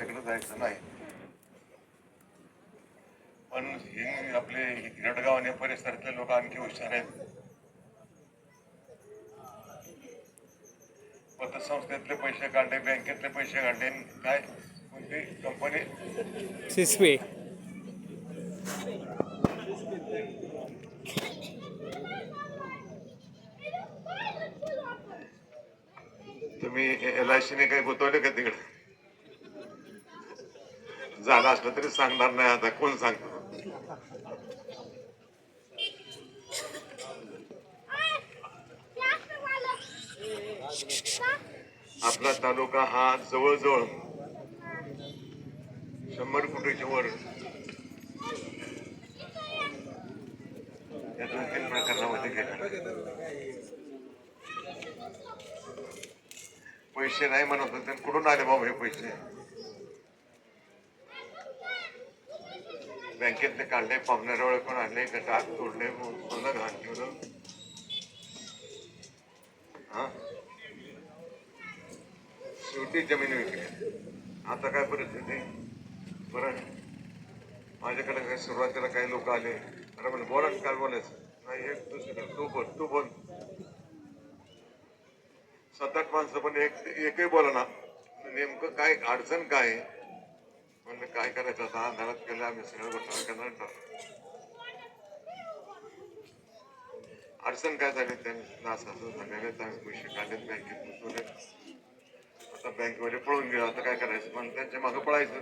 तिकडे जायचं नाही. पण हे आपले गिरडगाव आणि परिसरातले लोक आणखी हुशार आहेत. पतसंस्थेतले पैसे काढले, बँकेतले पैसे काढले, काय कोणती कंपनी सिस्वे तुम्ही LIC ने काही गुंतवले का तिकडे? झालं असलं तरी सांगणार नाही. आता कोण सांगतो? आपला तालुका हा जवळजवळ 100 कोटीच्या वर या 2-3 प्रकरणामध्ये गेला. पैसे नाही म्हणत होते, कुठून आले बाबा हे पैसे? बँकेतले काढले, पाहुण्याजवळ पण आणले, डाक तोडले, सोनं घाण ठेवलं. हा, शेवटी जमीन विकली. आता काय परिस्थिती? बरं, माझ्याकडे काही सुरुवातीला काही लोक आले, अरे म्हणजे बोला, काय बोलायचं नाही, एक दुसरीकडे तू बोल. 7-8 माणसं पण एकही बोला ना. नेमकं काय अडचण काय? म्हणलं काय करायचं आता, घरात गेलं आम्ही सगळं घोटाळा करणार. अडचण काय झाली? त्यांनी असं झालेलं, पैसे काढलेत, बँकेत गुंतवले, आता बँकेमध्ये पळून गेला. आता काय करायचं? पण त्यांच्या मागं पळायचं,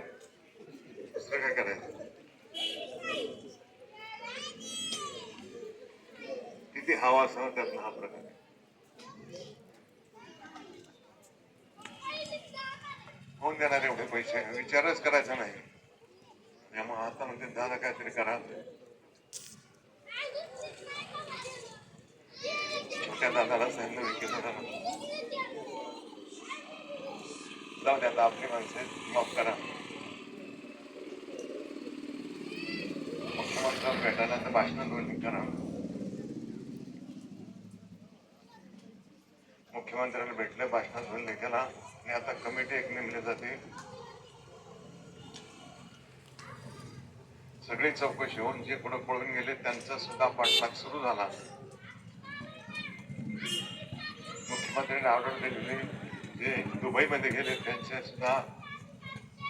दुसरं काय करायचं? किती हवा असं त्यातनं हा प्रकार. कोण देणार एवढे पैसे? विचारच करायचा नाही. त्यामुळे आता म्हणते दादा काहीतरी करा. छोट्या दादाला सांगितलं विकेलं झालं. जाऊ द्या, आता आपली माणसं माफ करा. मुख्यमंत्र्यांना भेटायला तर भाषण दोन्ही करा. मुख्यमंत्र्यांना भेटले, भाषणात दोन लेखाला, आणि आता कमिटी एक नेमली जाते. सगळी चौकशी होऊन जे पुढे पळून गेले त्यांचा सुद्धा पाठलाग सुरू झाला. मुख्यमंत्र्यांनी ऑर्डर दिलेली, जे दुबईमध्ये गेले त्यांचे सुद्धा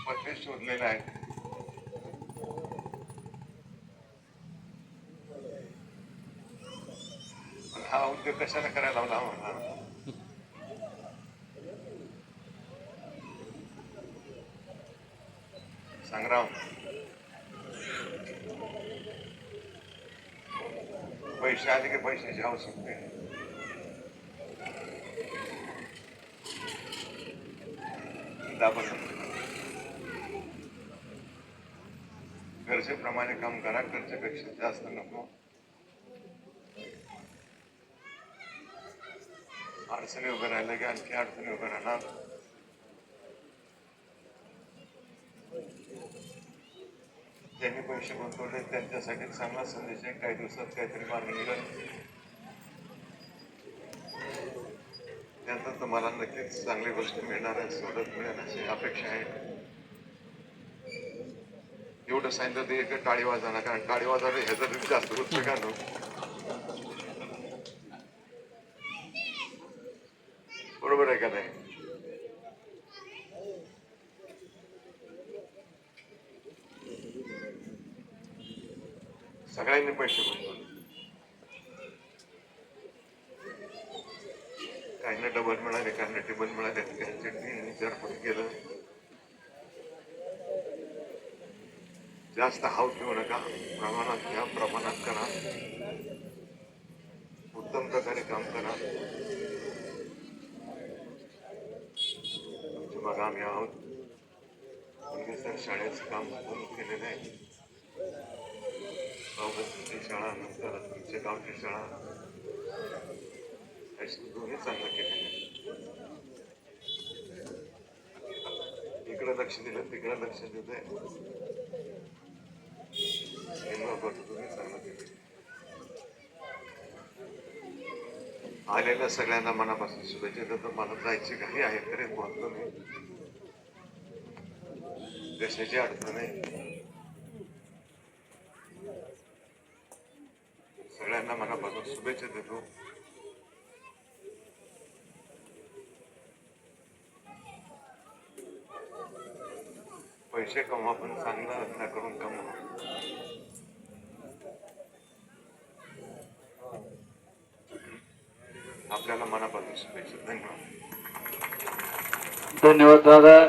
पत्ते शोधलेले आहेत. पण हा उद्योग कशाला करायला लावला म्हणा? संग्राम, पैसे आले की पैशाची आवश्यकता आहे. गरजेप्रमाणे काम करा, गरजेपेक्षा जास्त नको. अडचणी उभं राहिलं की आणखी अडचणी उभं राहणार. ज्यांनी पैसे गुंतवले त्यांच्यासाठी चांगला संदेश आहे. काही दिवसात काहीतरी मार्ग निघेल, त्यानंतर तुम्हाला नक्कीच चांगली गोष्ट मिळणार आहे, सवलत मिळेल अशी अपेक्षा आहे. एवढं सांगितलं ते एक टाळी वाजवणार, कारण टाळी वाजवणे ह्याचं जास्त होत का नो? बरोबर आहे का नाही? सगळ्यांनी पैसे गुंतवले, काहींना डबल मिळाले, काहींना टेबल मिळाले, काही चटणी चरपट केलं. जास्त हाव ठेवू नका, प्रमाणात घ्या, प्रमाणात करा, उत्तम प्रकारे काम करा. मग आम्ही आहोत. सर शाळेचं काम पूर्ण केलेलं आहे. गावची शाळा, नंतर तुमच्या गावची शाळा, दोन्ही चांगलं केलेलं आहे. इकडे लक्ष दिलं, तिकडे लक्ष देत आहे. तुम्ही चांगलं केलं. आलेल्या सगळ्यांना मनापासून शुभेच्छा देतो. मला जायची घाई आहे, तरी बोलतो मी. कशाची अडचण आहे. सगळ्यांना मनापासून शुभेच्छा देतो. पैसे कमवा पण चांगला धंदा करून कमवा. आपल्याला मनापासून शुभेच्छा. धन्यवाद. धन्यवाद दादा.